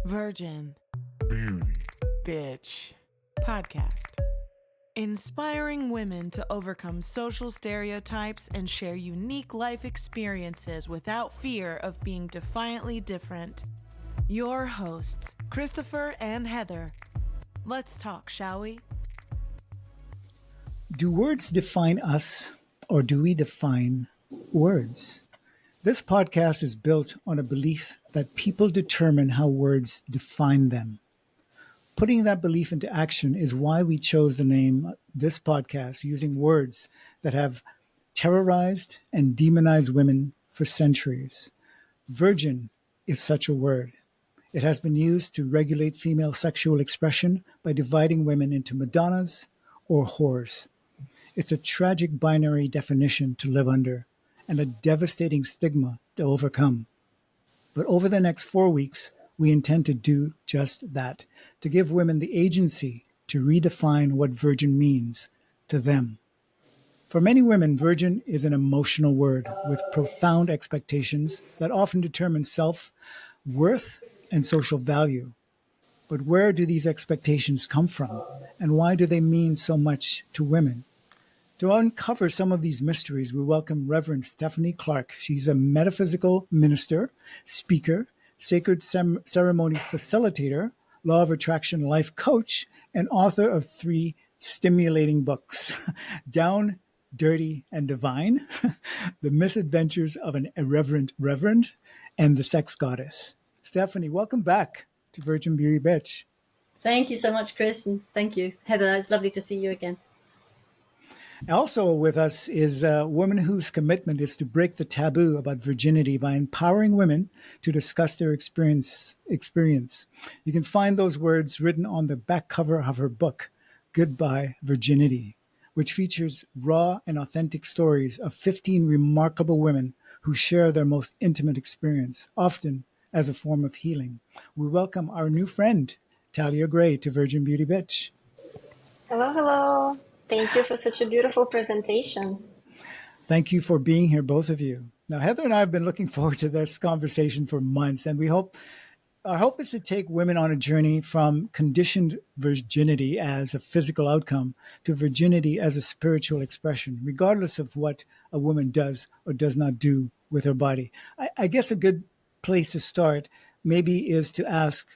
Virgin Beauty. Bitch Podcast. Inspiring women to overcome social stereotypes and share unique life experiences without fear of being defiantly different. Your hosts, Christopher and Heather. Let's talk, shall we? Do words define us, or do we define words? This podcast is built on a belief that people determine how words define them. Putting that belief into action is why we chose the name this podcast, using words that have terrorized and demonized women for centuries. Virgin is such a word. It has been used to regulate female sexual expression by dividing women into Madonnas or whores. It's a tragic binary definition to live under and a devastating stigma to overcome. But over the next 4 weeks, we intend to do just that, to give women the agency to redefine what virgin means to them. For many women, virgin is an emotional word with profound expectations that often determine self-worth and social value. But where do these expectations come from, and why do they mean so much to women? To uncover some of these mysteries, we welcome Reverend Stephanie Clarke. She's a metaphysical minister, speaker, sacred ceremony facilitator, law of attraction life coach, and author of 3 stimulating books, Down, Dirty, and Divine, The Misadventures of an Irreverent Reverend, and The Sex Goddess. Stephanie, welcome back to Virgin Beauty Bitch. Thank you so much, Chris, and thank you, Heather. It's lovely to see you again. Also with us is a woman whose commitment is to break the taboo about virginity by empowering women to discuss their experience. You can find those words written on the back cover of her book, Goodby Virginity, which features raw and authentic stories of 15 remarkable women who share their most intimate experience, often as a form of healing. We welcome our new friend, Talia Grey, to Virgin Beauty Bitch. Hello, hello. Thank you for such a beautiful presentation. Thank you for being here, both of you. Now, Heather and I have been looking forward to this conversation for months, and our hope is to take women on a journey from conditioned virginity as a physical outcome to virginity as a spiritual expression, regardless of what a woman does or does not do with her body. I guess a good place to start maybe is to ask,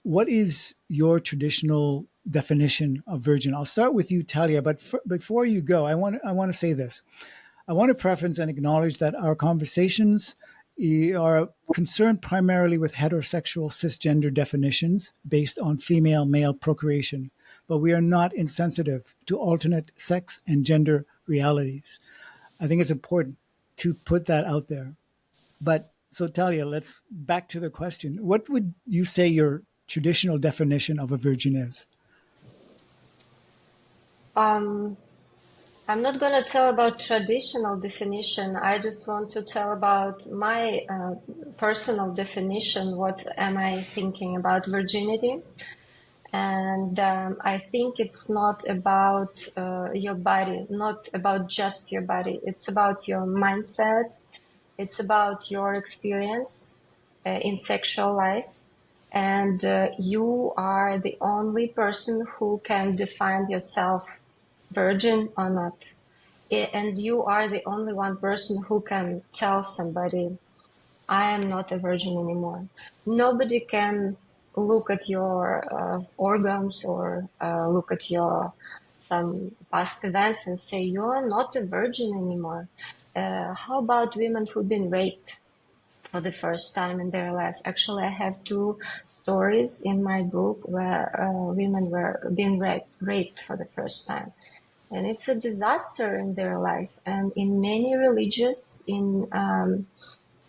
what is your traditional definition of virgin? I'll start with you, Talia, but before you go, I want to say this. I want to preface and acknowledge that our conversations are concerned primarily with heterosexual cisgender definitions based on female-male procreation, but we are not insensitive to alternate sex and gender realities. I think it's important to put that out there. But so Talia, let's back to the question. What would you say your traditional definition of a virgin is? I'm not going to tell about traditional definition. I just want to tell about my personal definition. What am I thinking about virginity? And I think it's not about your body, not about just your body. It's about your mindset. It's about your experience in sexual life. And you are the only person who can define yourself virgin or not. And you are the only one person who can tell somebody, I am not a virgin anymore. Nobody can look at your organs or look at your some past events and say, you're not a virgin anymore. How about women who've been raped for the first time in their life? Actually, I have 2 stories in my book where women were being raped for the first time. And it's a disaster in their life. And in many religions, in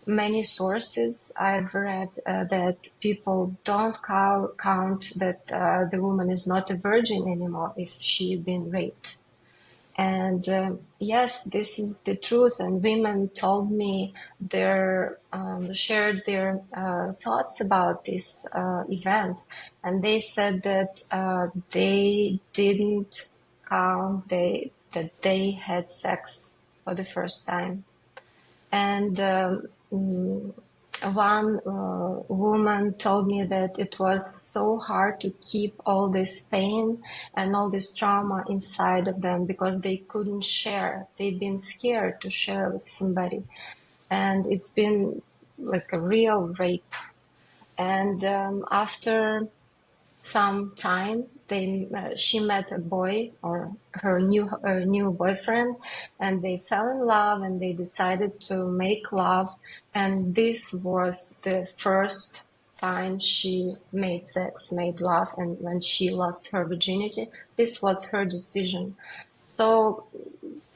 many sources, I've read that people don't count that the woman is not a virgin anymore if she's been raped. And yes, this is the truth. And women told me shared their thoughts about this event. And they said that they didn't count that they had sex for the first time. And one woman told me that it was so hard to keep all this pain and all this trauma inside of them because they couldn't share. They've been scared to share with somebody. And it's been like a real rape. And after some time, she met a boy or her new boyfriend, and they fell in love and they decided to make love. And this was the first time she made love, and when she lost her virginity, this was her decision. So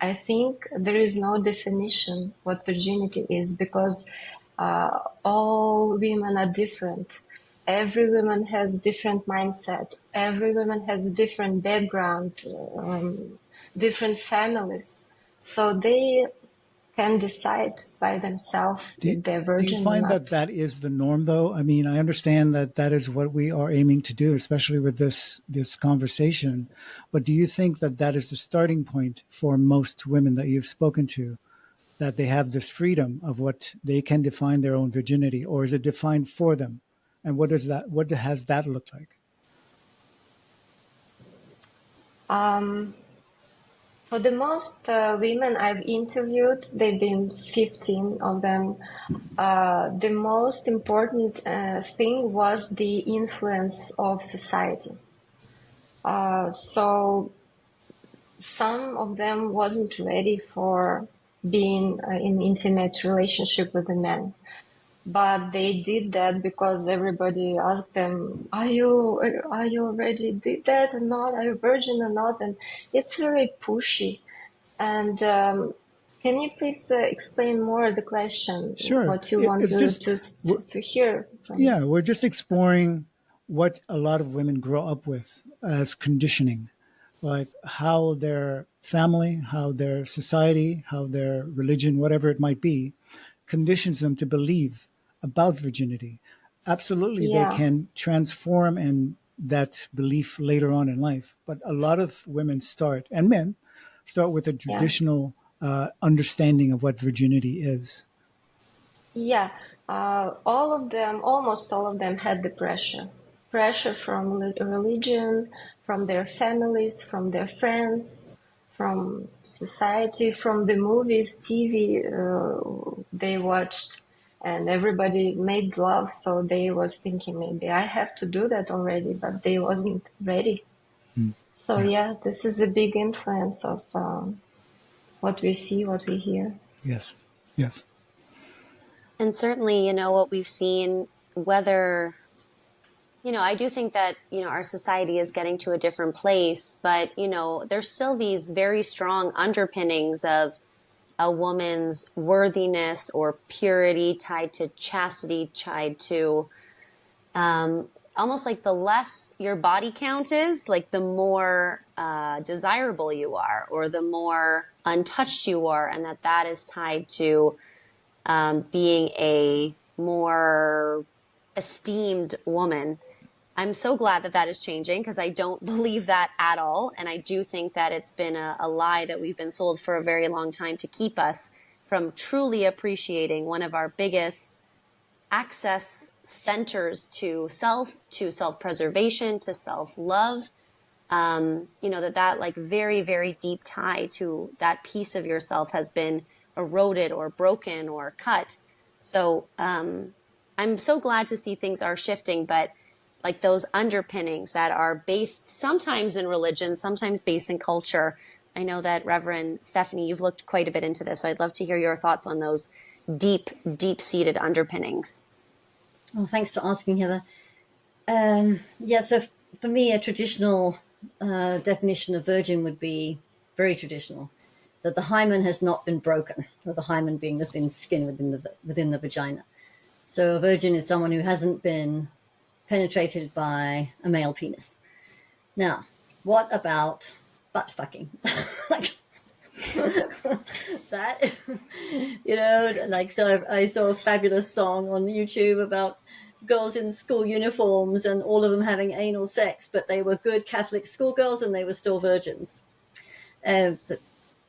I think there is no definition what virginity is because all women are different. Every woman has different mindset. Every woman has different background, different families. So they can decide by themselves if they're Do you virgin or find that not. that is the norm, though? I mean, I understand that that is what we are aiming to do, especially with this conversation. But do you think that that is the starting point for most women that you've spoken to, that they have this freedom of what they can define their own virginity, or is it defined for them? And what has that looked like? For the most women I've interviewed, they've been 15 of them. The most important thing was the influence of society. So some of them wasn't ready for being in intimate relationship with a man. But they did that because everybody asked them, are you already did that or not? Are you virgin or not? And it's very pushy. And can you please explain more the question, Sure. what you want It's just, to hear from me? yeah, we're just exploring what a lot of women grow up with as conditioning, like how their family, how their society, how their religion, whatever it might be, conditions them to believe about virginity. Absolutely, they Yeah, can transform and that belief later on in life. But a lot of women start, and men start with a yeah. traditional understanding of what virginity is. Yeah, almost all of them had the pressure from religion, from their families, from their friends, from society, from the movies, TV they watched, and everybody made love. So they was thinking maybe I have to do that already, but they wasn't ready. So Yeah. yeah, this is a big influence of what we see, what we hear. Yes. Yes. And certainly, what we've seen, whether, I do think that, our society is getting to a different place, but, there's still these very strong underpinnings of a woman's worthiness or purity tied to chastity, tied to almost like the less your body count is, like the more desirable you are, or the more untouched you are, and that is tied to being a more esteemed woman. I'm so glad that is changing because I don't believe that at all. And I do think that it's been a lie that we've been sold for a very long time to keep us from truly appreciating one of our biggest access centers to self-preservation, to self-love. That like very, very deep tie to that piece of yourself has been eroded or broken or cut. So I'm so glad to see things are shifting, but like those underpinnings that are based sometimes in religion, sometimes based in culture. I know that Reverend Stephanie, you've looked quite a bit into this, so I'd love to hear your thoughts on those deep, deep-seated underpinnings. Well, thanks for asking, Heather. So for me, a traditional definition of virgin would be very traditional, that the hymen has not been broken, or the hymen being the thin skin within the vagina. So a virgin is someone who hasn't been penetrated by a male penis. Now, what about butt fucking? Like that, so I saw a fabulous song on YouTube about girls in school uniforms and all of them having anal sex, but they were good Catholic schoolgirls and they were still virgins. So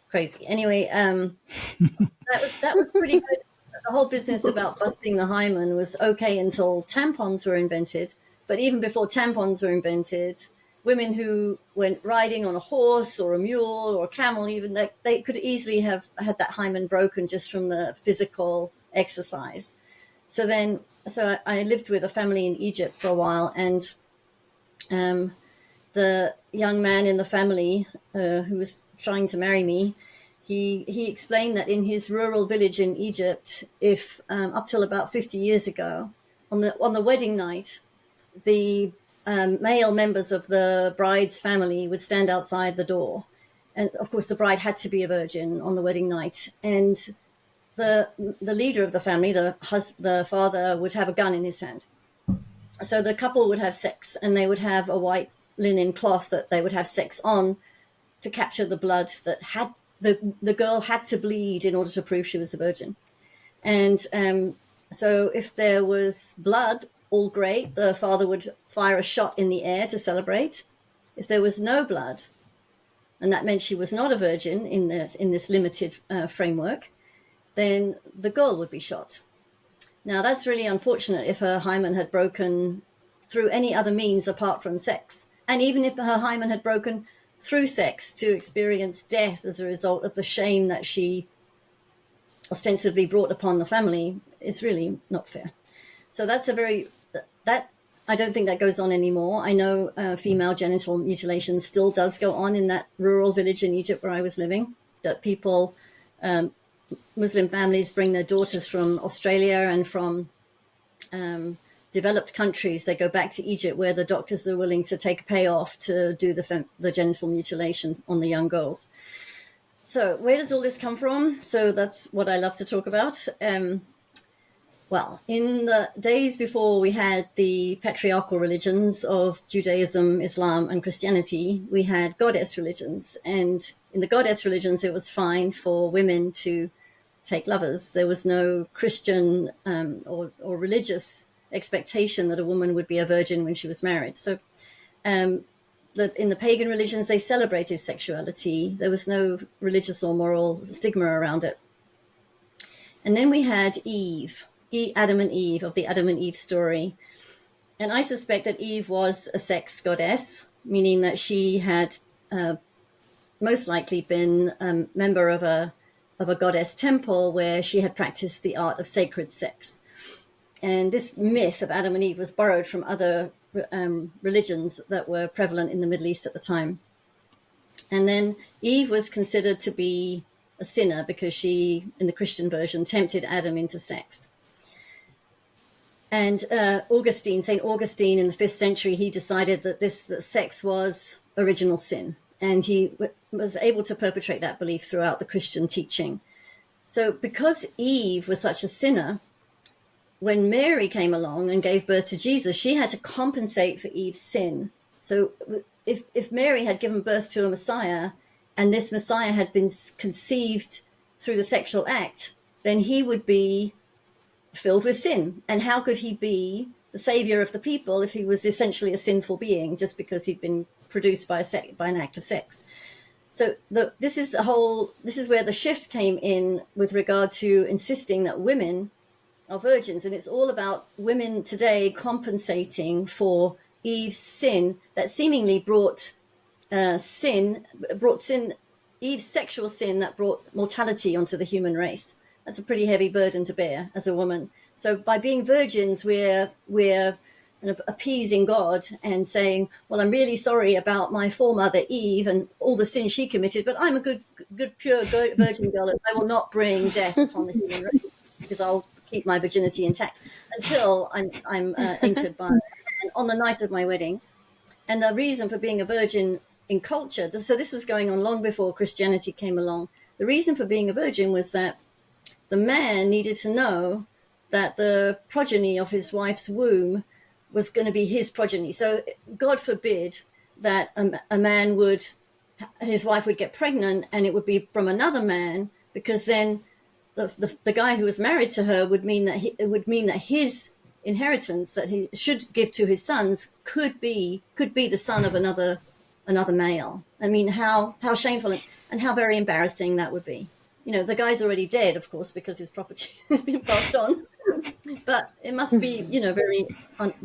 crazy. Anyway, that was pretty good. the whole business about busting the hymen was okay until tampons were invented. But even before tampons were invented, women who went riding on a horse or a mule or a camel, even they could easily have had that hymen broken just from the physical exercise. So I lived with a family in Egypt for a while, and the young man in the family who was trying to marry me, he explained that in his rural village in Egypt, if up till about 50 years ago, on the wedding night, the male members of the bride's family would stand outside the door, and of course the bride had to be a virgin on the wedding night, and the leader of the family, the father, would have a gun in his hand. So the couple would have sex, and they would have a white linen cloth that they would have sex on to capture the blood that had the girl had to bleed in order to prove she was a virgin. And so if there was blood, all great, the father would fire a shot in the air to celebrate. If there was no blood, and that meant she was not a virgin in this limited framework, then the girl would be shot. Now, that's really unfortunate if her hymen had broken through any other means apart from sex. And even if her hymen had broken through sex to experience death as a result of the shame that she ostensibly brought upon the family, it's really not fair. So I don't think that goes on anymore. I know female genital mutilation still does go on in that rural village in Egypt where I was living, that people, Muslim families bring their daughters from Australia and from developed countries. They go back to Egypt where the doctors are willing to take a payoff to do the genital mutilation on the young girls. So where does all this come from? So that's what I love to talk about. Well, in the days before we had the patriarchal religions of Judaism, Islam, and Christianity, we had goddess religions. And in the goddess religions, it was fine for women to take lovers. There was no Christian or religious expectation that a woman would be a virgin when she was married. So in the pagan religions, they celebrated sexuality. There was no religious or moral stigma around it. And then we had Adam and Eve, of the Adam and Eve story. And I suspect that Eve was a sex goddess, meaning that she had most likely been a member of a goddess temple where she had practiced the art of sacred sex. And this myth of Adam and Eve was borrowed from other religions that were prevalent in the Middle East at the time. And then Eve was considered to be a sinner because she, in the Christian version, tempted Adam into sex. And St. Augustine in the 5th century, he decided that sex was original sin. And he was able to perpetrate that belief throughout the Christian teaching. So because Eve was such a sinner, when Mary came along and gave birth to Jesus, she had to compensate for Eve's sin. So if Mary had given birth to a Messiah, and this Messiah had been conceived through the sexual act, then he would be filled with sin. And how could he be the savior of the people if he was essentially a sinful being just because he'd been produced by an act of sex? So this is where the shift came in with regard to insisting that women are virgins. And it's all about women today compensating for Eve's sin that seemingly brought sin, Eve's sexual sin that brought mortality onto the human race. That's a pretty heavy burden to bear as a woman. So by being virgins, we're kind of appeasing God and saying, well, I'm really sorry about my foremother Eve and all the sins she committed, but I'm a good, pure virgin girl, and I will not bring death upon the human race because I'll keep my virginity intact until I'm entered by on the night of my wedding. And the reason for being a virgin in culture, so this was going on long before Christianity came along. The reason for being a virgin was that the man needed to know that the progeny of his wife's womb was going to be his progeny. So God forbid that a man his wife would get pregnant and it would be from another man, because then the guy who was married to her would mean that his inheritance that he should give to his sons could be the son of another male. I mean, how shameful and how very embarrassing that would be. the guy's already dead, of course, because his property has been passed on. But it must be, very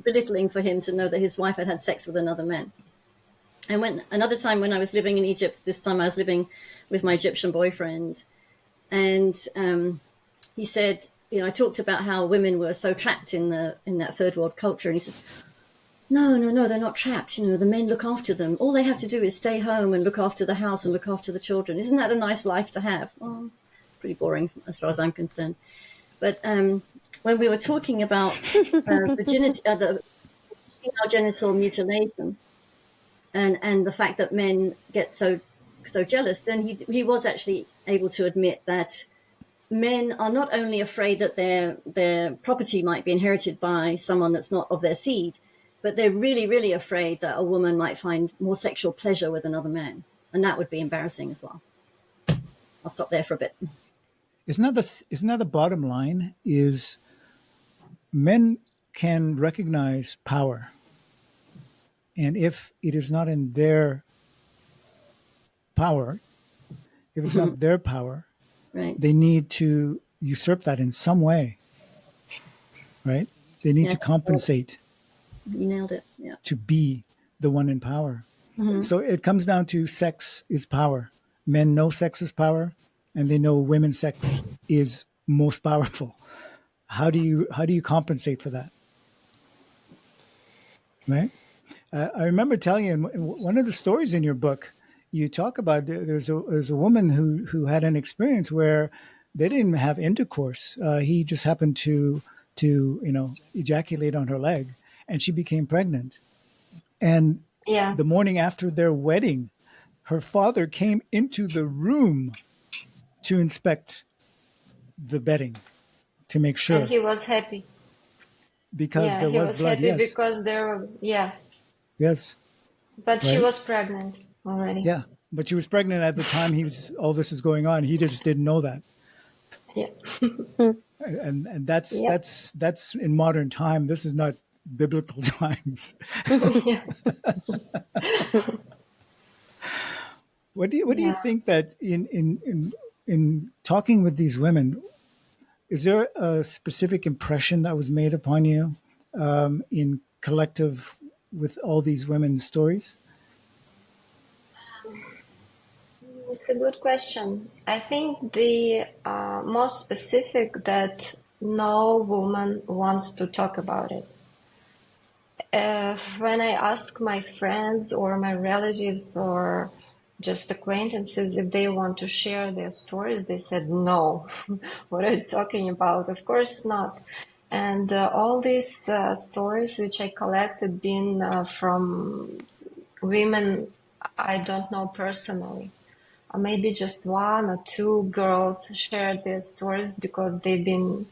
belittling for him to know that his wife had had sex with another man. And another time when I was living in Egypt, this time I was living with my Egyptian boyfriend, and he said, I talked about how women were so trapped in that third world culture, and he said, no, they're not trapped. The men look after them. All they have to do is stay home and look after the house and look after the children. Isn't that a nice life to have? Well, pretty boring as far as I'm concerned. But when we were talking about virginity, the female genital mutilation, and the fact that men get so jealous, then he was actually able to admit that men are not only afraid that their property might be inherited by someone that's not of their seed, but they're really, really afraid that a woman might find more sexual pleasure with another man. And that would be embarrassing as well. I'll stop there for a bit. Isn't that the bottom line? Is men can recognize power. And if it is not in their power, if it's not their power, right, they need to usurp that in some way. Right? They need to compensate. You nailed it. Yeah. To be the one in power. Mm-hmm. So it comes down to sex is power. Men know sex is power, and they know women's sex is most powerful. How do you compensate for that? Right? I remember telling you in one of the stories in your book, you talk about there's a woman who had an experience where they didn't have intercourse. He just happened to ejaculate on her leg, and she became pregnant. And the morning after their wedding, her father came into the room to inspect the bedding to make sure. And he was happy. Because there was blood, happy yes. Because there were, Yes. But right? She was pregnant already. Yeah, but she was pregnant at the time all this is going on. He just didn't know that. Yeah. and that's in modern time. This is not biblical times. What do you think that in talking with these women, is there a specific impression that was made upon you in collective with all these women's stories? It's a good question. I think the most specific that no woman wants to talk about it. When I ask my friends or my relatives or just acquaintances if they want to share their stories, they said, no. What are you talking about? Of course not. And all these stories which I collected been from women I don't know personally. Maybe just one or two girls shared their stories because they've been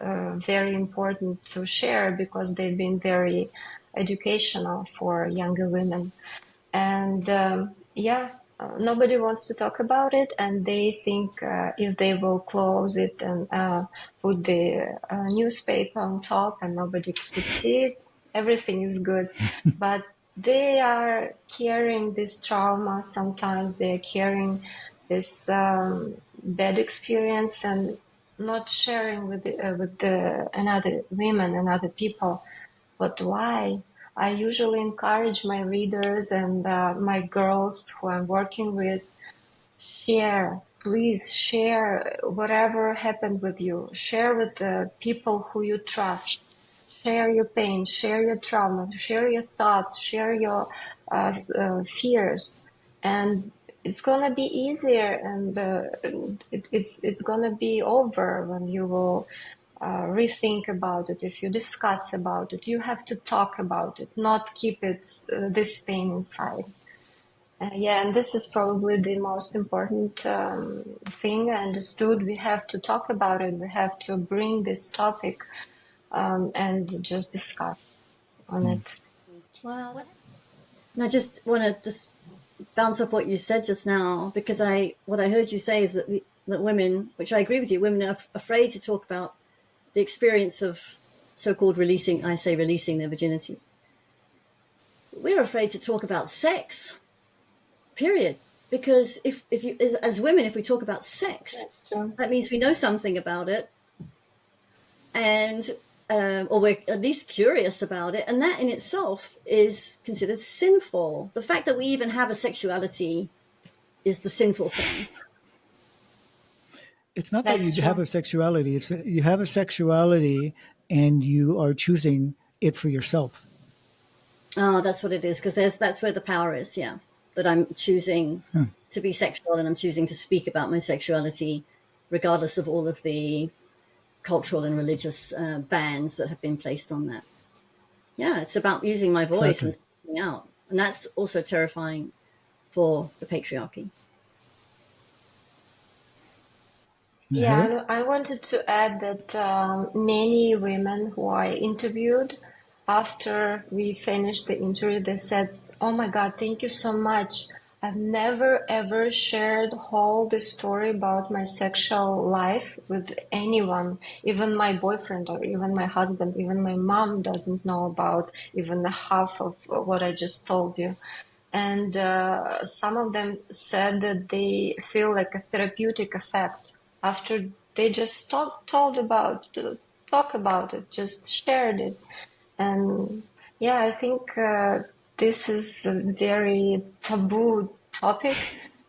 very important to share, because they've been very educational for younger women. And nobody wants to talk about it, and they think if they will close it and put the newspaper on top and nobody could see it, everything is good. But they are carrying this trauma. Sometimes they are carrying this bad experience and not sharing with another women and other people. But why? I usually encourage my readers and my girls who I'm working with, please share whatever happened with you. Share with the people who you trust. Share your pain, share your trauma, share your thoughts, share your fears. And it's going to be easier, and it's going to be over when you will rethink about it. If you discuss about it, you have to talk about it, not keep this pain inside. And this is probably the most important thing I understood. We have to talk about it. We have to bring this topic and just discuss on it. Wow. And I just want to just bounce off what you said just now, because what I heard you say is that women, which I agree with you, women are afraid to talk about the experience of so-called releasing their virginity. We're afraid to talk about sex, period. because if you, as women, if we talk about sex, that means we know something about it, and or we're at least curious about it, and that in itself is considered sinful. The fact that we even have a sexuality is the sinful thing. It's not that you have a sexuality. It's that you have a sexuality and you are choosing it for yourself. Oh, that's what it is, because that's where the power is, yeah. That I'm choosing to be sexual, and I'm choosing to speak about my sexuality, regardless of all of the cultural and religious bans that have been placed on that. Yeah, it's about using my voice and speaking out. And that's also terrifying for the patriarchy. Yeah, I wanted to add that many women who I interviewed, after we finished the interview, they said, "Oh my God, thank you so much. I've never ever shared whole the story about my sexual life with anyone, even my boyfriend or even my husband, even my mom doesn't know about even the half of what I just told you." And some of them said that they feel like a therapeutic effect after they just talk about it, just shared it. And yeah, I think this is a very taboo topic.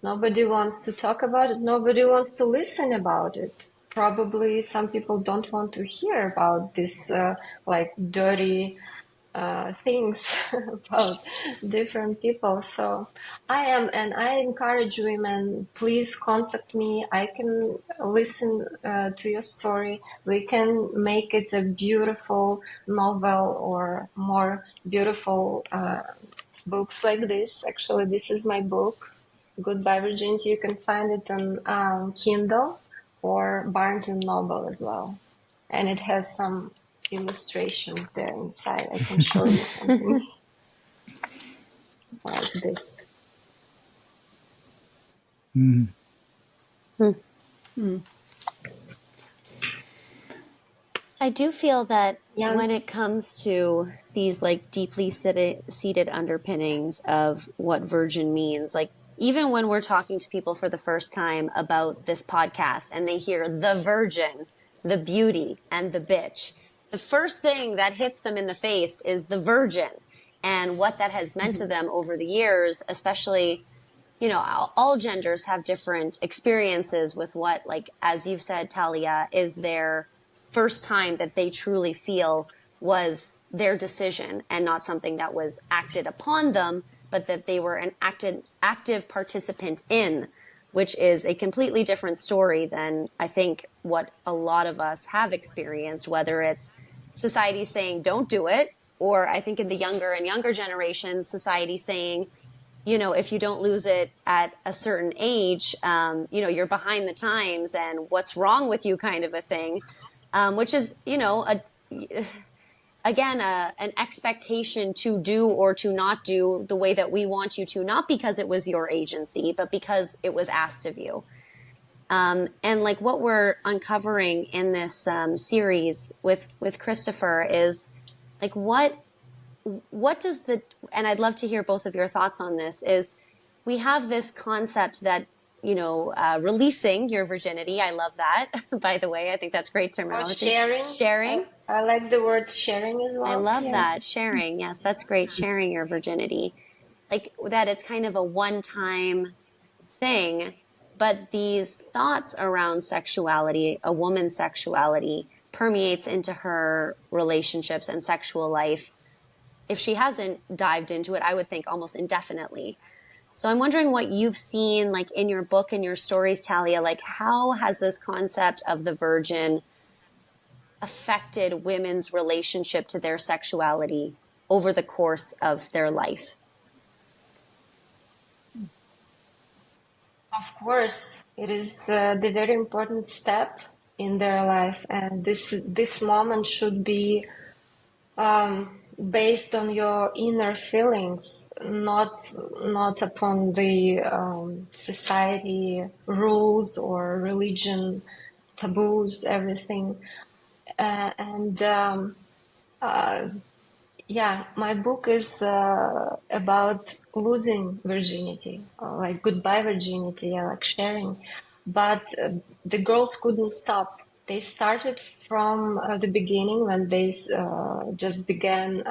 Nobody wants to talk about it. Nobody wants to listen about it. Probably some people don't want to hear about this like dirty things about different people. So and I encourage women, please contact me. I can listen to your story. We can make it a beautiful novel or more beautiful books like this. Actually, this is my book, Goodby Virginity. You can find it on Kindle or Barnes and Noble as well. And it has some illustrations there inside. I can show you something like this. I do feel that Yeah. when it comes to these like deeply seated underpinnings of what virgin means, like even when we're talking to people for the first time about this podcast and they hear the virgin, the beauty, and the bitch, the first thing that hits them in the face is the virgin and what that has meant to them over the years, especially, you know, all genders have different experiences with what, like, as you've said, Talia, is their first time that they truly feel was their decision and not something that was acted upon them, but that they were an active participant in, which is a completely different story than I think what a lot of us have experienced, whether it's society saying don't do it, or I think in the younger and younger generations, society saying, you know, if you don't lose it at a certain age, you know, you're behind the times and what's wrong with you kind of a thing, which is, you know, an expectation to do or to not do the way that we want you to, not because it was your agency, but because it was asked of you. And like what we're uncovering in this series with Christopher is like what does and I'd love to hear both of your thoughts on this, is we have this concept that, you know, releasing your virginity. I love that, by the way. I think that's great terminology. Sharing. I like the word sharing as well. I love that. Sharing. Yes, that's great. Sharing your virginity. Like that it's kind of a one-time thing, but these thoughts around sexuality, a woman's sexuality, permeates into her relationships and sexual life. If she hasn't dived into it, I would think almost indefinitely. So I'm wondering what you've seen, like in your book and your stories, Talia, like how has this concept of the virgin affected women's relationship to their sexuality over the course of their life? Of course, it is the very important step in their life, and this moment should be based on your inner feelings, not upon the society rules or religion taboos, everything. Yeah, my book is about losing virginity, like goodbye virginity, I like sharing. But the girls couldn't stop. They started from the beginning when they just began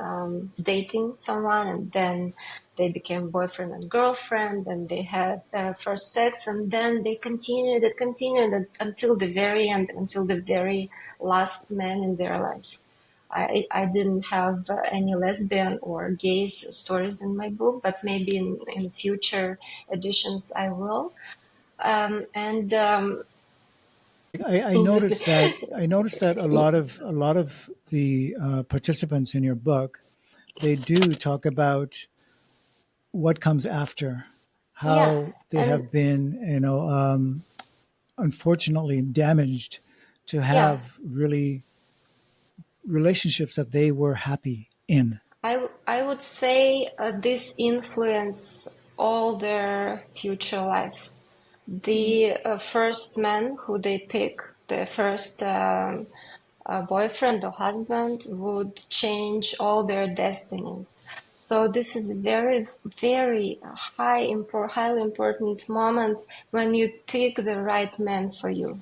dating someone, and then they became boyfriend and girlfriend, and they had first sex, and then they continued until the very end, until the very last man in their life. I didn't have any lesbian or gay stories in my book, but maybe in future editions I will. And I noticed that a lot of the participants in your book, they do talk about what comes after, yeah, how they and have been, unfortunately damaged to yeah, have really relationships that they were happy in. I would say this influence all their future life. The first man who they pick, the first boyfriend or husband, would change all their destinies. So this is a very, very highly important moment when you pick the right man for you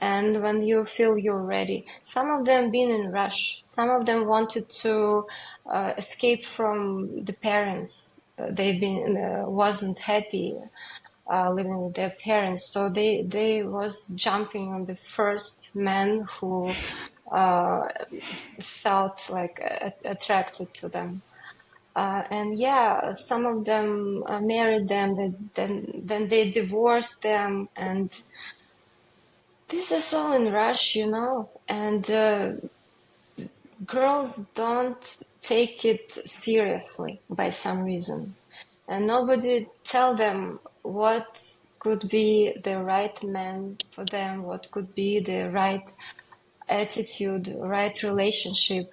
and when you feel you're ready. Some of them been in rush. Some of them wanted to escape from the parents. They've been wasn't happy living with their parents, so they was jumping on the first man who felt like attracted to them. And yeah, some of them married them, then they divorced them, and this is all in rush, you know. And girls don't take it seriously by some reason, and nobody tell them what could be the right man for them, what could be the right attitude, right relationship,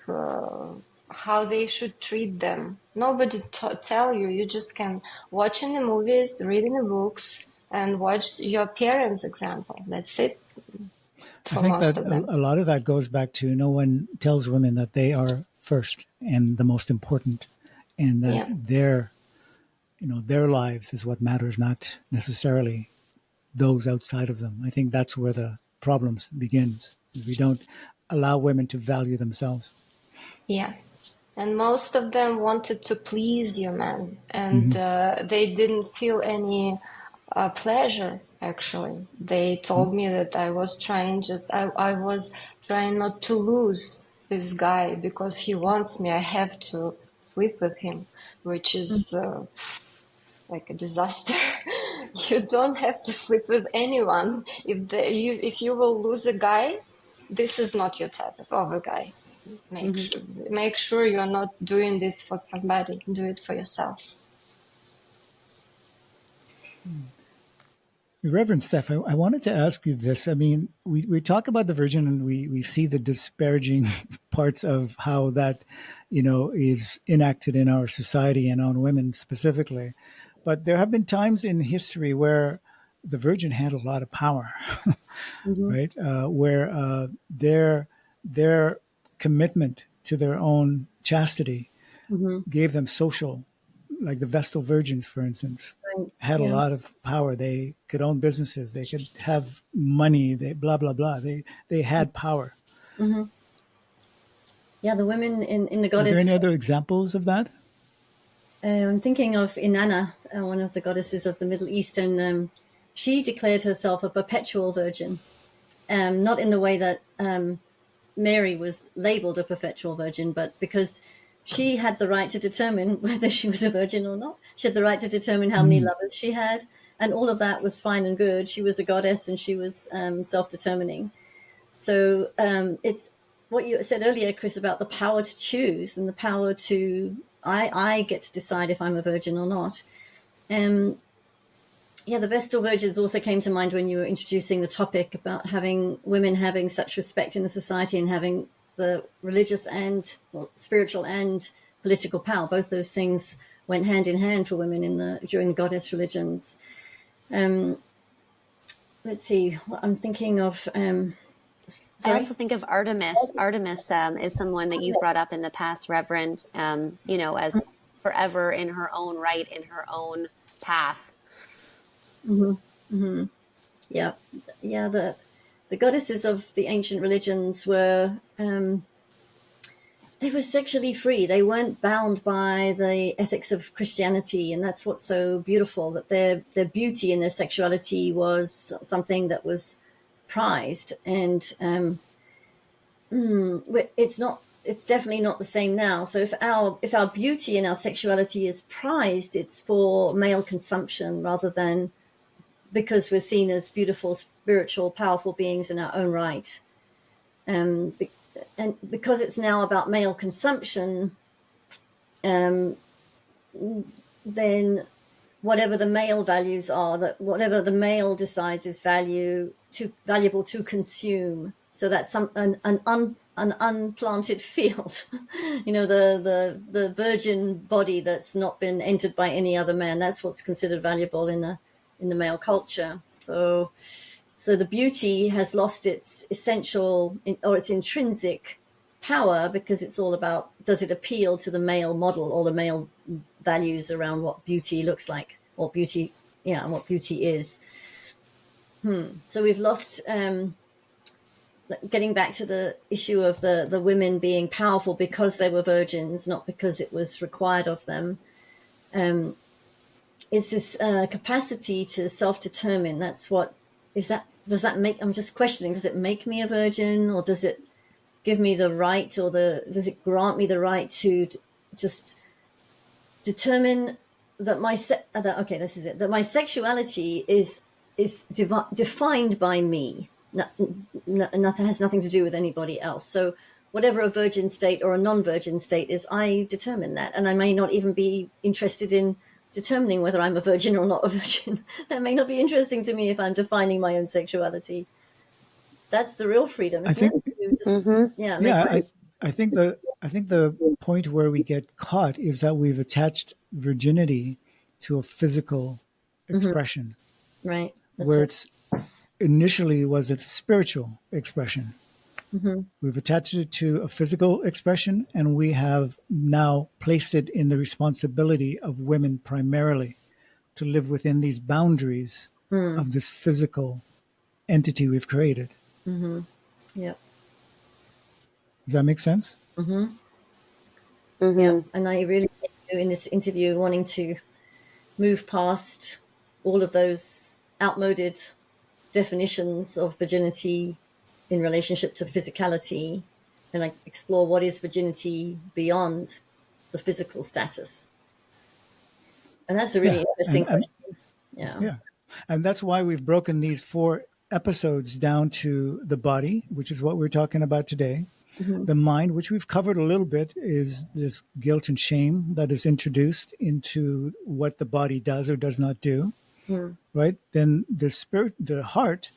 how they should treat them. Nobody tell you. You just can watch in the movies, read in the books, and watch your parents' example. That's it I for think most that of them. a lot of that goes back to no one tells women that they are first and the most important, and that Yeah. their lives is what matters, not necessarily those outside of them. I think that's where the problems begins. Is we don't allow women to value themselves. Yeah. And most of them wanted to please your man, and Mm-hmm. they didn't feel any pleasure, actually. They told me that I was trying not to lose this guy because he wants me. I have to sleep with him, which is like a disaster. You don't have to sleep with anyone. If you will lose a guy, this is not your type of a guy. Make sure you're not doing this for somebody. Do it for yourself. Reverend Steph, I wanted to ask you this. I mean, we talk about the Virgin and we see the disparaging parts of how that, is enacted in our society and on women specifically. But there have been times in history where the Virgin had a lot of power, Mm-hmm. right? Where their commitment to their own chastity Mm-hmm. gave them social, like the Vestal Virgins, for instance, Right. had a Yeah. lot of power. They could own businesses. They could have money. They blah blah blah. They had power. Mm-hmm. Yeah, the women in the Are there goddess. any other examples of that? I'm thinking of Inanna, one of the goddesses of the Middle East, and she declared herself a perpetual virgin. Not in the way that Mary was labeled a perpetual virgin, but because she had the right to determine whether she was a virgin or not. She had the right to determine how many Mm, lovers she had, and all of that was fine and good. She was a goddess and she was self-determining. So it's what you said earlier, Chris, about the power to choose and the power to, I get to decide if I'm a virgin or not. Yeah, the Vestal Virgins also came to mind when you were introducing the topic about having women having such respect in the society and having the religious and spiritual and political power. Both those things went hand in hand for women during the goddess religions. Let's see, I'm thinking of I Sorry? also think of Artemis. Artemis is someone that you've brought up in the past, Reverend, as forever in her own right, in her own path. Yeah. Yeah, the goddesses of the ancient religions were they were sexually free. They weren't bound by the ethics of Christianity, and that's what's so beautiful, that their beauty and their sexuality was something that was prized. And it's definitely not the same now. So if our beauty and our sexuality is prized, it's for male consumption rather than because we're seen as beautiful, spiritual, powerful beings in our own right. And because it's now about male consumption, then whatever the male values are, that whatever the male decides is valuable to consume. So that's an unplanted field, the virgin body that's not been entered by any other man. That's what's considered valuable in the male culture. So the beauty has lost its essential or its intrinsic power, because it's all about, does it appeal to the male model or the male values around what beauty looks like, or beauty, and what beauty is. So we've lost, getting back to the issue of the women being powerful because they were virgins, not because it was required of them. It's this capacity to self-determine. That's what is that. Does that make? I'm just questioning. Does it make me a virgin, or does it give me the right, or does it grant me the right to just determine that that my sexuality is defined by me. Nothing has nothing to do with anybody else. So whatever a virgin state or a non-virgin state is, I determine that, and I may not even be interested in determining whether I'm a virgin or not a virgin. That may not be interesting to me if I'm defining my own sexuality. That's the real freedom, isn't it? I think the point where we get caught is that we've attached virginity to a physical expression, right? Where it's initially was a spiritual expression. We've attached it to a physical expression, and we have now placed it in the responsibility of women primarily to live within these boundaries of this physical entity we've created. Yep. Does that make sense? Yeah. And I really, in this interview, wanting to move past all of those outmoded definitions of virginity in relationship to physicality, and like explore what is virginity beyond the physical status. And that's a really interesting question. Yeah. And that's why we've broken these 4 episodes down to the body, which is what we're talking about today. The mind, which we've covered a little bit, is this guilt and shame that is introduced into what the body does or does not do. Right? Then the spirit, the heart,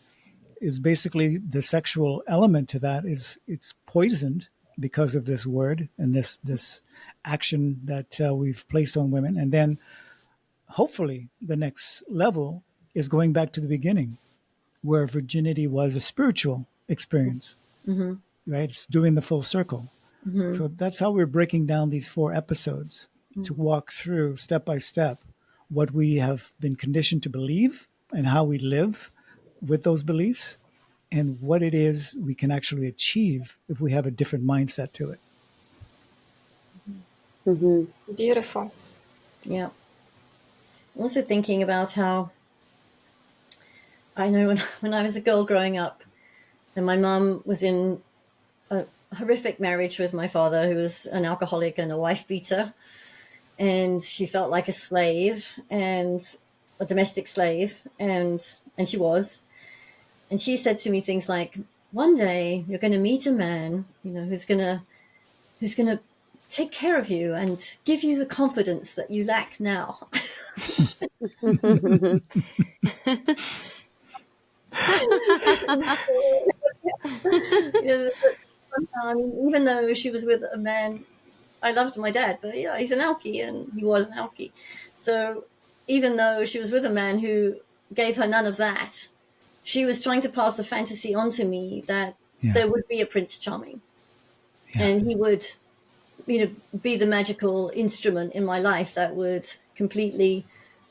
is basically the sexual element to that. It's poisoned because of this word and this action that we've placed on women. And then hopefully the next level is going back to the beginning, where virginity was a spiritual experience, right? It's doing the full circle. So that's how we're breaking down these 4 episodes to walk through step by step what we have been conditioned to believe and how we live with those beliefs, and what it is we can actually achieve if we have a different mindset to it. Beautiful. Yeah. I'm also thinking about how I know when I was a girl growing up, and my mum was in a horrific marriage with my father, who was an alcoholic and a wife beater, and she felt like a slave, and a domestic slave, and she was. And she said to me things like, one day you're going to meet a man, who's going to take care of you and give you the confidence that you lack now. Even though she was with a man, I loved my dad, but yeah, he's an alkie, and he was an alkie. So even though she was with a man who gave her none of that, she was trying to pass a fantasy on to me that Yeah. there would be a Prince Charming. Yeah. And he would, be the magical instrument in my life that would completely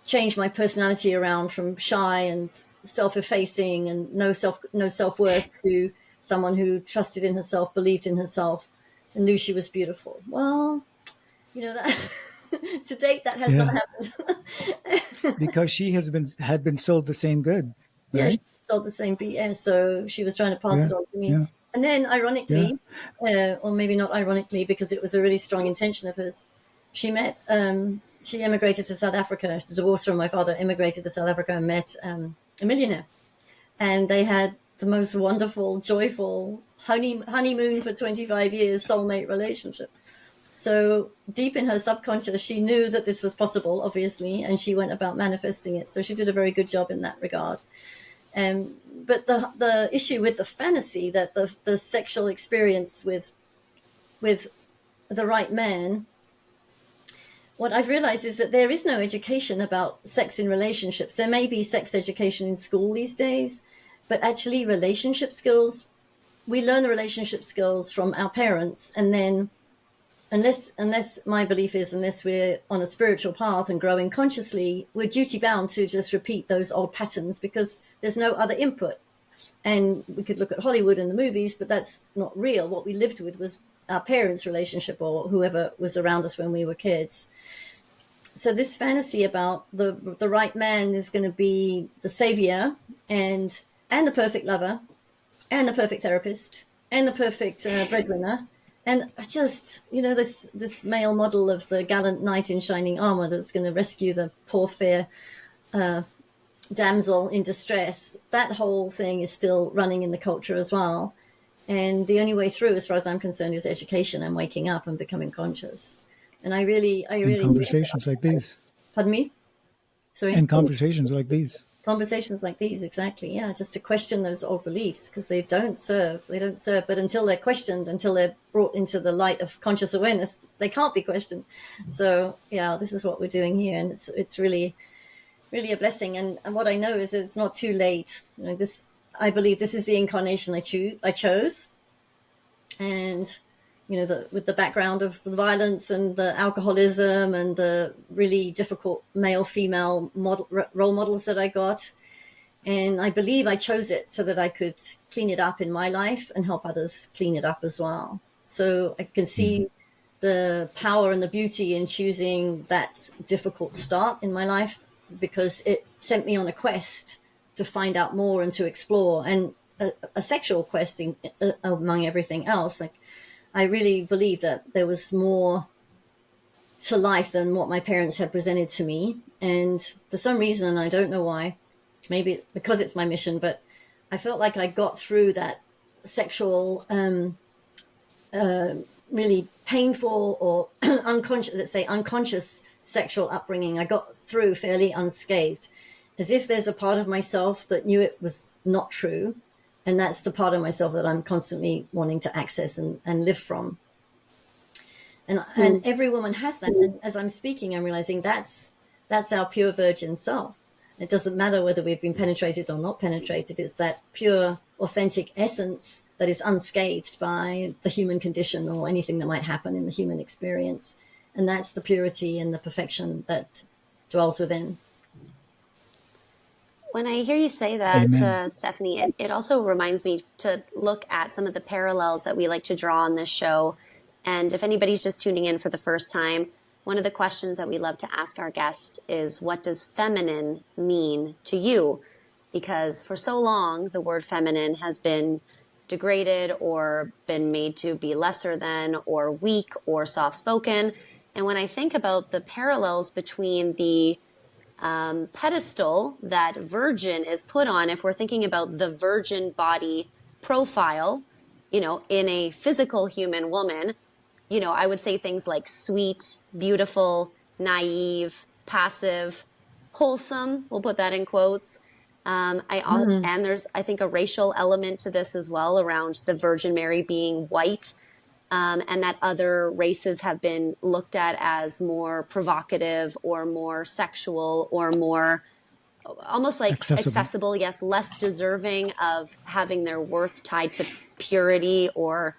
change my personality around from shy and self-effacing and no self-worth to someone who trusted in herself, believed in herself, and knew she was beautiful. Well, that to date that has not happened. Because she had been sold the same good, right? Yeah, she sold the same BS, so she was trying to pass it on to me. Yeah. And then, ironically, or maybe not ironically, because it was a really strong intention of hers, she emigrated to South Africa, divorced from my father, immigrated to South Africa and met a millionaire. And they had the most wonderful, joyful honeymoon for 25 years, soulmate relationship. So deep in her subconscious, she knew that this was possible, obviously, and she went about manifesting it. So she did a very good job in that regard. But the issue with the fantasy, that the sexual experience with the right man, what I've realized is that there is no education about sex in relationships. There may be sex education in school these days, but actually relationship skills, we learn the relationship skills from our parents, and then unless my belief is, unless we're on a spiritual path and growing consciously, we're duty bound to just repeat those old patterns because there's no other input. And we could look at Hollywood and the movies, but that's not real. What we lived with was our parents' relationship or whoever was around us when we were kids. So this fantasy about the right man is going to be the savior and the perfect lover and the perfect therapist and the perfect breadwinner. And just, this male model of the gallant knight in shining armor that's going to rescue the poor, fair damsel in distress, that whole thing is still running in the culture as well. And the only way through, as far as I'm concerned, is education and waking up and becoming conscious. And I really conversations like these. Pardon me? Sorry? And conversations like these. Conversations like these, exactly. Yeah, just to question those old beliefs, because they don't serve. But until they're questioned, until they're brought into the light of conscious awareness, they can't be questioned. So yeah, this is what we're doing here, and it's really, really a blessing. And what I know is that it's not too late. I believe this is the incarnation I chose, and with the background of the violence and the alcoholism and the really difficult male-female role models that I got. And I believe I chose it so that I could clean it up in my life and help others clean it up as well. So I can see the power and the beauty in choosing that difficult start in my life, because it sent me on a quest to find out more and to explore, and a sexual quest among everything else. Like, I really believe that there was more to life than what my parents had presented to me. And for some reason, and I don't know why, maybe because it's my mission, but I felt like I got through that sexual, really painful or unconscious sexual upbringing. I got through fairly unscathed, as if there's a part of myself that knew it was not true. And that's the part of myself that I'm constantly wanting to access and live from. And every woman has that. And as I'm speaking, I'm realizing that's our pure virgin self. It doesn't matter whether we've been penetrated or not penetrated. It's that pure, authentic essence that is unscathed by the human condition or anything that might happen in the human experience. And that's the purity and the perfection that dwells within. When I hear you say that, Stephanie, it also reminds me to look at some of the parallels that we like to draw on this show. And if anybody's just tuning in for the first time, one of the questions that we love to ask our guest is, what does feminine mean to you? Because for so long, the word feminine has been degraded or been made to be lesser than or weak or soft-spoken. And when I think about the parallels between the pedestal that virgin is put on, if we're thinking about the virgin body profile, in a physical human woman, I would say things like sweet, beautiful, naive, passive, wholesome. We'll put that in quotes. And there's, I think, a racial element to this as well, around the Virgin Mary being white, and that other races have been looked at as more provocative or more sexual or more almost like Accessible. accessible, yes, less deserving of having their worth tied to purity or,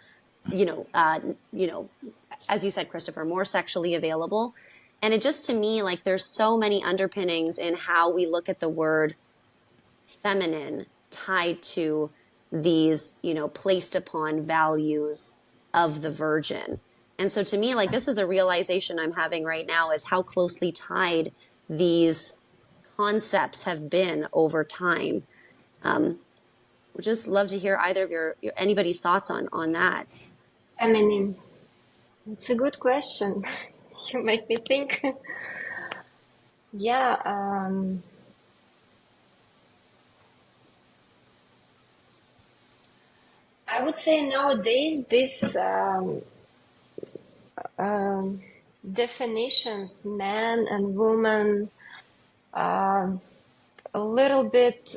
as you said, Christopher, more sexually available. And it just, to me, like there's so many underpinnings in how we look at the word feminine tied to these, placed upon values of the virgin. And so to me, like this is a realization I'm having right now, is how closely tied these concepts have been over time. Would just love to hear either of anybody's thoughts on that. Feminine. It's a good question. You make me think. Yeah. I would say nowadays this definitions, man and woman, a little bit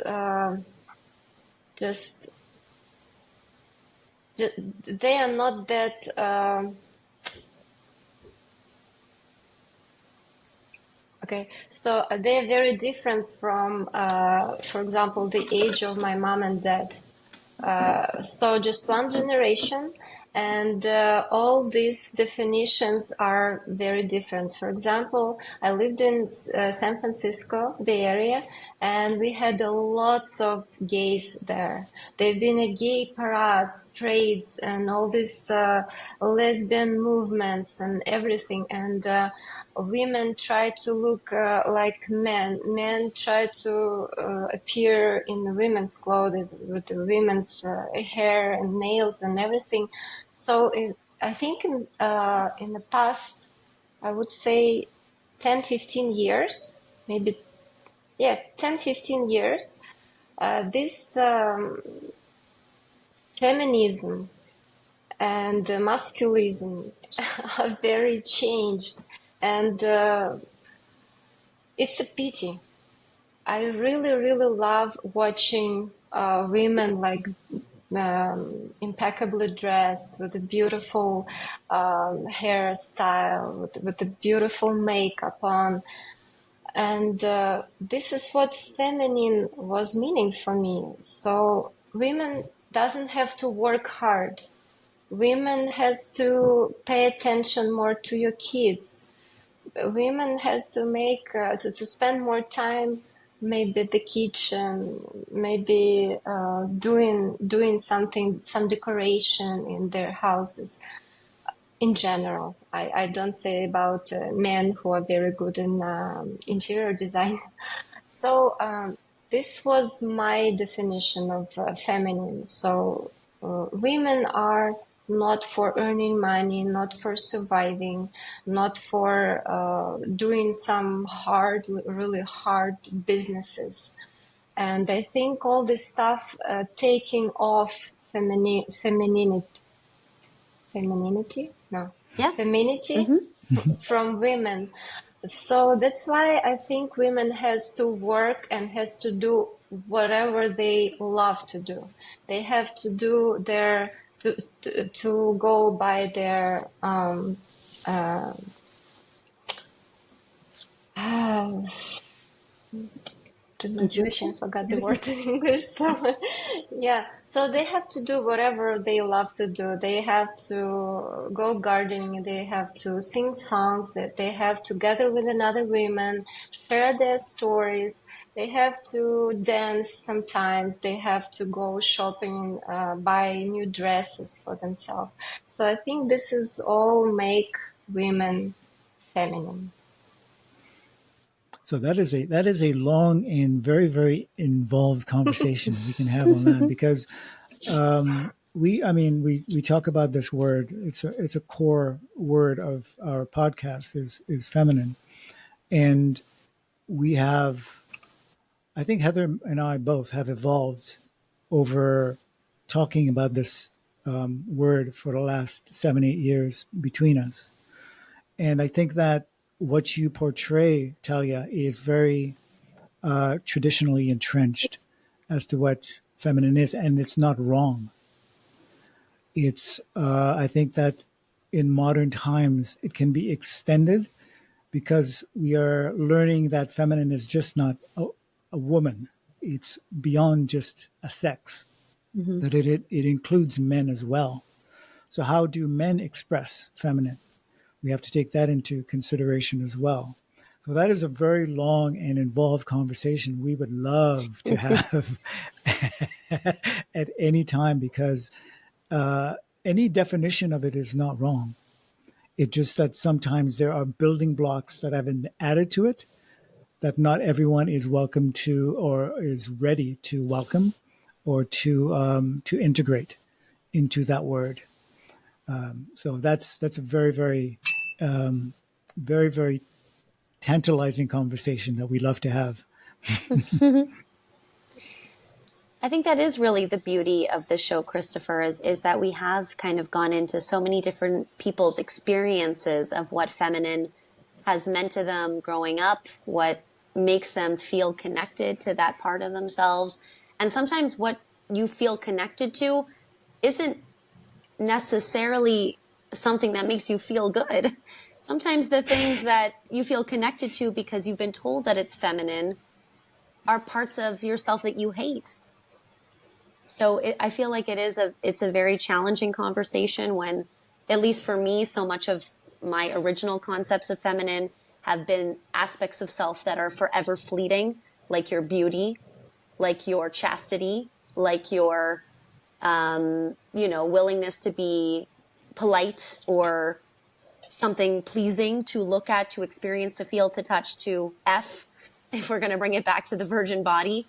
just they are not that okay, so they're very different from for example, the age of my mom and dad. So just one generation, and all these definitions are very different. For example, I lived in San Francisco, Bay Area, and we had lots of gays there. There've been a gay parades, parades, and all these lesbian movements and everything. And women try to look like men. Men try to appear in the women's clothes with the women's hair and nails and everything. So I think in the past, I would say 10, 15 years, maybe, 10, 15 years, this feminism and masculinism are very changed. And it's a pity. I really, really love watching women like impeccably dressed with a beautiful hairstyle, with the beautiful makeup on. And this is what feminine was meaning for me. So women doesn't have to work hard. Women has to pay attention more to your kids. Women has to make to spend more time, maybe at the kitchen, maybe doing something, some decoration in their houses. In general, I don't say about men who are very good in interior design. So this was my definition of feminine. So women are not for earning money, not for surviving, not for doing some really hard businesses. And I think all this stuff taking off femininity? No. Yeah. Femininity from women. So that's why I think women has to work and has to do whatever they love to do. They have to do their to go by their intuition. I forgot the word in English. So, yeah, so they have to do whatever they love to do. They have to go gardening. They have to sing songs. That they have to gather with another women, share their stories. They have to dance sometimes. They have to go shopping, buy new dresses for themselves. So I think this is all make women feminine. So that is a long and very, very involved conversation we can have on that, because we talk about this word. It's a core word of our podcast is feminine, and we have, I think Heather and I both have evolved over talking about this word for the last 7-8 years between us, and I think that what you portray, Talia, is very traditionally entrenched as to what feminine is, and it's not wrong. It's I think that in modern times it can be extended because we are learning that feminine is just not a woman. It's beyond just a sex, that it includes men as well. So how do men express feminine? We have to take that into consideration as well. So that is a very long and involved conversation we would love to have at any time, because any definition of it is not wrong. It's just that sometimes there are building blocks that have been added to it that not everyone is welcome to or is ready to welcome or to integrate into that word. So that's a very, very, very, very tantalizing conversation that we love to have. I think that is really the beauty of the show, Christopher, is that we have kind of gone into so many different people's experiences of what feminine has meant to them growing up, what makes them feel connected to that part of themselves. And sometimes what you feel connected to isn't necessarily something that makes you feel good. Sometimes the things that you feel connected to because you've been told that it's feminine are parts of yourself that you hate. So I feel like it's a very challenging conversation when, at least for me, so much of my original concepts of feminine have been aspects of self that are forever fleeting, like your beauty, like your chastity, like your, willingness to be polite or something pleasing to look at, to experience, to feel, to touch, to if we're going to bring it back to the virgin body.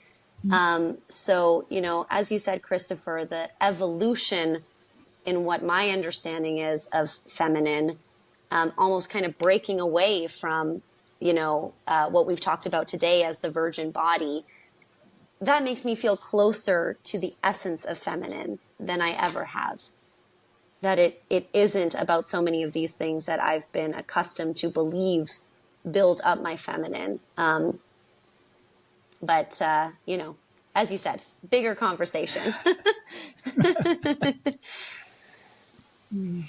So, as you said, Christopher, the evolution in what my understanding is of feminine, almost kind of breaking away from, what we've talked about today as the virgin body, that makes me feel closer to the essence of feminine than I ever have. That it isn't about so many of these things that I've been accustomed to believe build up my feminine. But, as you said, bigger conversation. Can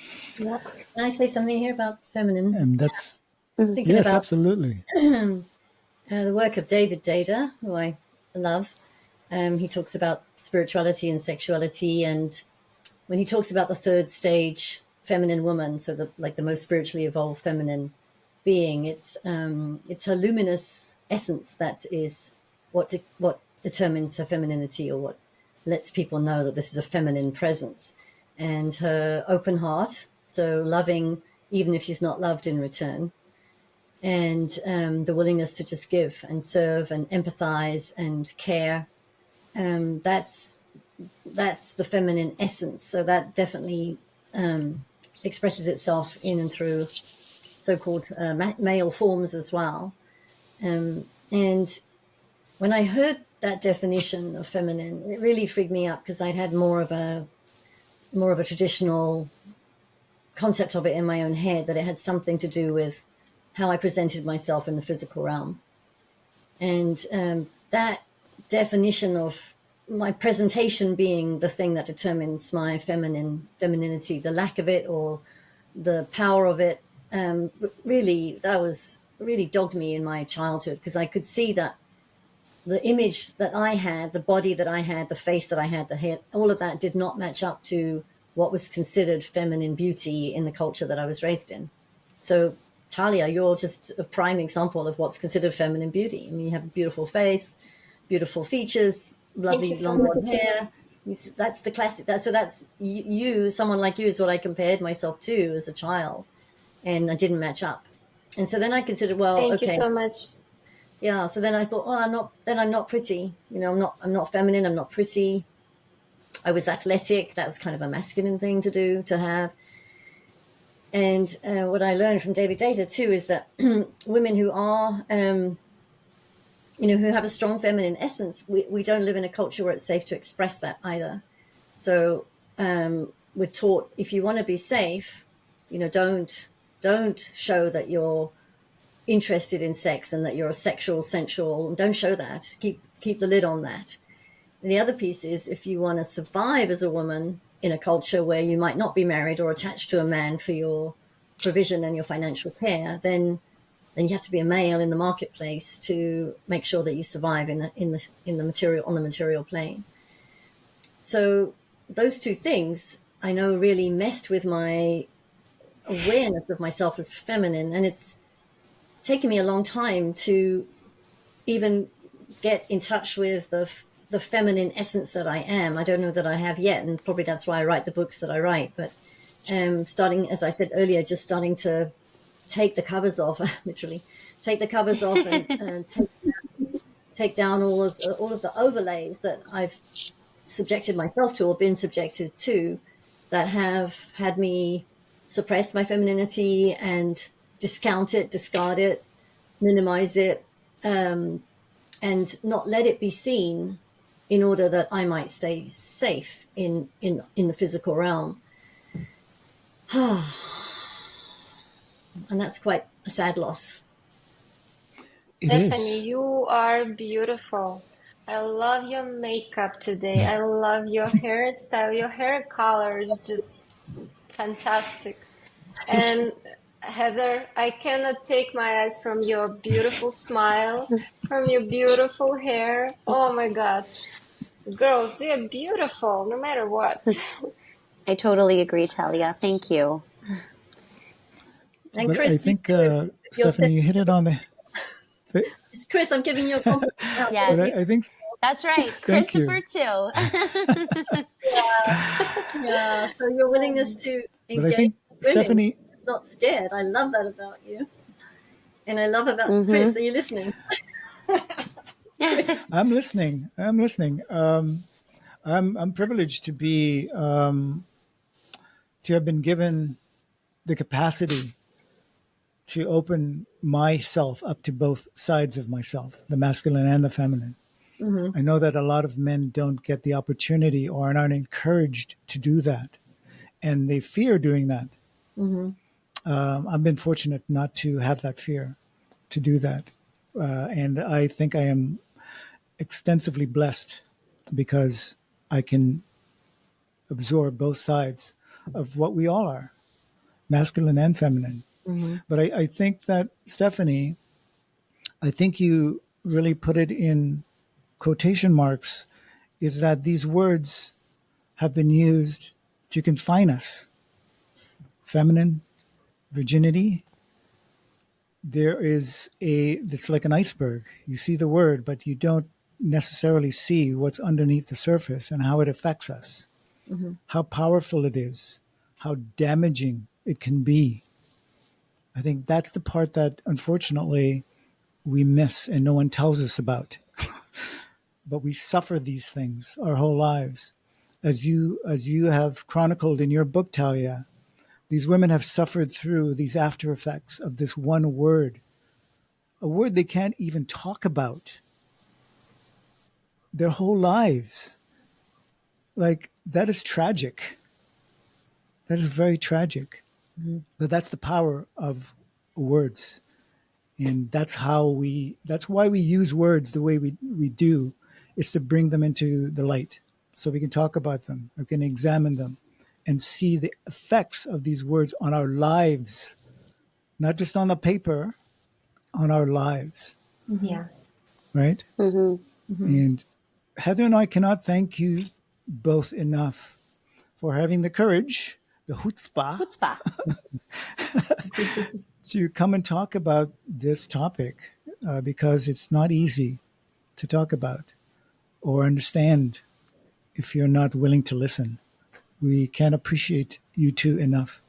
I say something here about feminine? And that's, Thinking yes, about absolutely. the work of David Data, who I love. He talks about spirituality and sexuality, and when he talks about the third stage feminine woman, so the most spiritually evolved feminine being, it's her luminous essence that is what determines her femininity, or what lets people know that this is a feminine presence. And her open heart, so loving even if she's not loved in return, and the willingness to just give and serve and empathize and care. That's the feminine essence. So that definitely expresses itself in and through so-called male forms as well. And when I heard that definition of feminine, it really freaked me up, because I'd had more of a traditional concept of it in my own head, that it had something to do with how I presented myself in the physical realm. And that definition of my presentation being the thing that determines my femininity, the lack of it or the power of it, really dogged me in my childhood, because I could see that the image that I had, the body that I had, the face that I had, the hair, all of that did not match up to what was considered feminine beauty in the culture that I was raised in. So, Talia, you're just a prime example of what's considered feminine beauty. I mean, you have a beautiful face, beautiful features, lovely long blonde hair. That's the classic. So that's you, someone like you is what I compared myself to as a child, and I didn't match up. And so then I considered, well, Thank okay. you so much. Yeah. So then I thought, oh, I'm not pretty. I'm not feminine. I'm not pretty. I was athletic. That's kind of a masculine thing to have. And what I learned from David Data too is that women who are, who have a strong feminine essence, we don't live in a culture where it's safe to express that either. So we're taught, if you want to be safe, don't show that you're interested in sex and that you're a sensual. Don't show that. Keep the lid on that. And the other piece is, if you want to survive as a woman in a culture where you might not be married or attached to a man for your provision and your financial care, then then you have to be a male in the marketplace to make sure that you survive in the material, on the material plane. So those two things I know really messed with my awareness of myself as feminine, and it's taken me a long time to even get in touch with the feminine essence that I am. I don't know that I have yet, and probably that's why I write the books that I write. But starting, as I said earlier, just starting to take the covers off, literally take the covers off and take down all of the overlays that I've subjected myself to or been subjected to, that have had me suppress my femininity and discount it, discard it, minimize it, and not let it be seen in order that I might stay safe in the physical realm. And that's quite a sad loss. Stephanie, you are beautiful. I love your makeup today. I love your hairstyle. Your hair color is just fantastic. And Heather, I cannot take my eyes from your beautiful smile, from your beautiful hair. Oh my God. Girls, we are beautiful no matter what. I totally agree, Talia. Thank you. And but Chris, I think, Stephanie, you hit it on the... Chris, I'm giving you a compliment. Yeah, But I think that's right. Christopher, too. Yeah, so your willingness to But I engage think, women Stephanie, is not scared. I love that about you. And I love about Chris. Are you listening? I'm listening. I'm privileged to be to have been given the capacity to open myself up to both sides of myself, the masculine and the feminine. I know that a lot of men don't get the opportunity or aren't encouraged to do that, and they fear doing that. I've been fortunate not to have that fear to do that, and I think I am extensively blessed because I can absorb both sides of what we all are, masculine and feminine. But I think that, Stephanie, I think you really put it in quotation marks, is that these words have been used to confine us. Feminine, virginity, it's like an iceberg. You see the word, but you don't necessarily see what's underneath the surface and how it affects us, how powerful it is, how damaging it can be. I think that's the part that, unfortunately, we miss and no one tells us about. But we suffer these things our whole lives. As you have chronicled in your book, Talia, these women have suffered through these after effects of this one word, a word they can't even talk about their whole lives. Like, that is tragic. That is very tragic. But that's the power of words. And that's why we use words the way we do. It's to bring them into the light so we can talk about them, we can examine them and see the effects of these words on our lives, not just on the paper, on our lives. Yeah. Right? And Heather and I cannot thank you both enough for having the courage, the chutzpah, to come and talk about this topic, because it's not easy to talk about or understand if you're not willing to listen. We can't appreciate you two enough.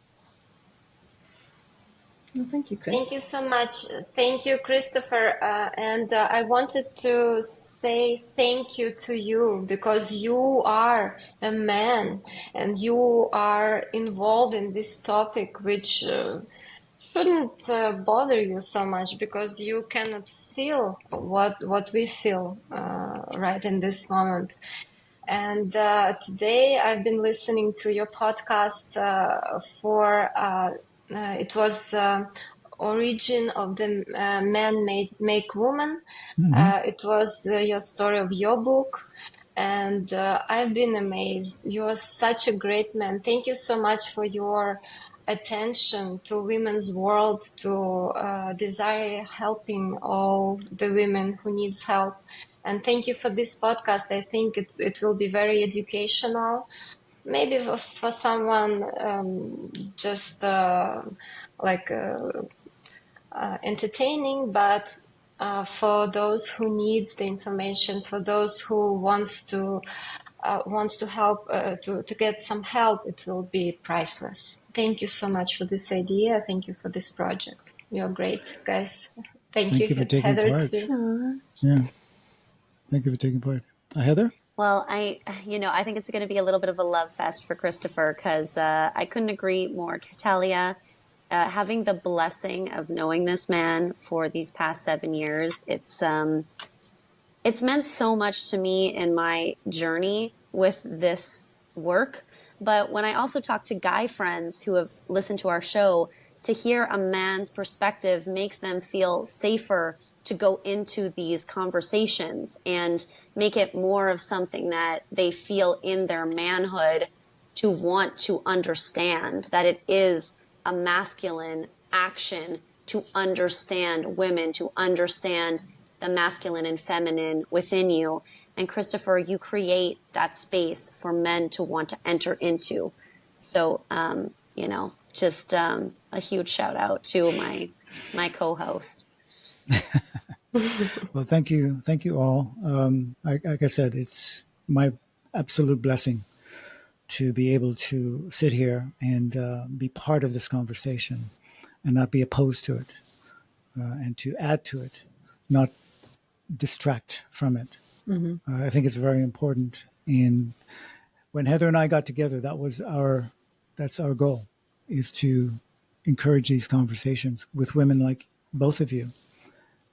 Well, thank you, Chris. Thank you so much. Thank you, Christopher. And I wanted to say thank you to you because you are a man and you are involved in this topic, which shouldn't bother you so much because you cannot feel what we feel right in this moment. And today I've been listening to your podcast for it was origin of the man make woman. It was your story of your book. And I've been amazed. You are such a great man. Thank you so much for your attention to women's world, to desire helping all the women who needs help. And thank you for this podcast. I think it will be very educational, maybe for someone just like entertaining, but for those who needs the information, for those who wants to help, to get some help, it will be priceless. Thank you so much for this idea. Thank you for this project. You're great, guys. Thank you for taking Heather, part. too. Yeah. Thank you for taking part. Heather? Well, I think it's going to be a little bit of a love fest for Christopher, because I couldn't agree more. Talia, having the blessing of knowing this man for these past 7 years, it's meant so much to me in my journey with this work. But when I also talk to guy friends who have listened to our show, to hear a man's perspective makes them feel safer to go into these conversations and make it more of something that they feel in their manhood to want to understand, that it is a masculine action to understand women, to understand the masculine and feminine within you. And Christopher, you create that space for men to want to enter into. So, just a huge shout out to my co-host. Well, thank you all. Like I said, it's my absolute blessing to be able to sit here and be part of this conversation and not be opposed to it, and to add to it, not distract from it. Mm-hmm. I think it's very important. And when Heather and I got together, that's our goal, is to encourage these conversations with women like both of you,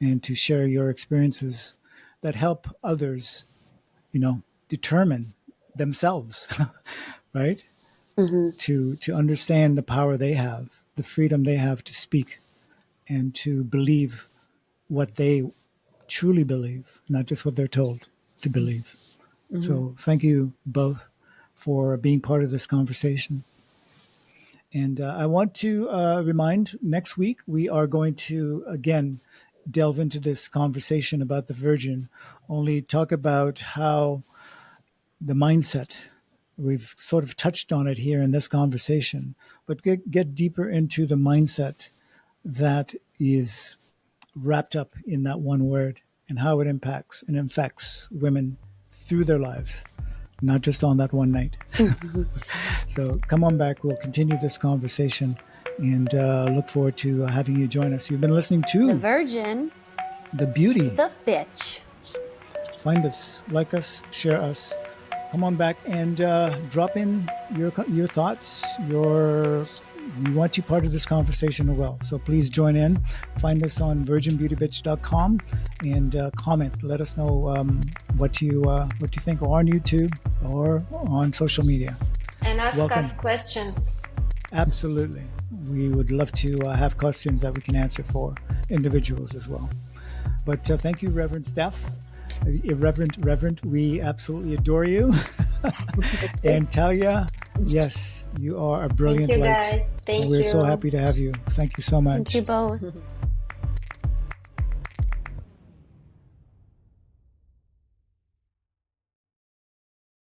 and to share your experiences that help others, determine themselves, right? Mm-hmm. To understand the power they have, the freedom they have to speak and to believe what they truly believe, not just what they're told to believe. Mm-hmm. So thank you both for being part of this conversation. And I want to remind, next week we are going to, again, delve into this conversation about the Virgin, only talk about how the mindset, we've sort of touched on it here in this conversation, but get deeper into the mindset that is wrapped up in that one word and how it impacts and infects women through their lives, not just on that one night. So come on back. We'll continue this conversation and look forward to having you join us. You've been listening to The Virgin, the Beauty, the Bitch. Find us, like us, share us. Come on back and drop in your thoughts. We want you part of this conversation as well. So please join in. Find us on VIRGIN.BEAUTY.B and comment. Let us know what you think, or on YouTube or on social media. And ask us questions. Absolutely. We would love to have questions that we can answer for individuals as well. But thank you, Reverend Steph. Irreverent Reverend, we absolutely adore you. And Talia, yes, you are a brilliant light. Thank you, guys. Thank you. We're so happy to have you. Thank you so much. Thank you both.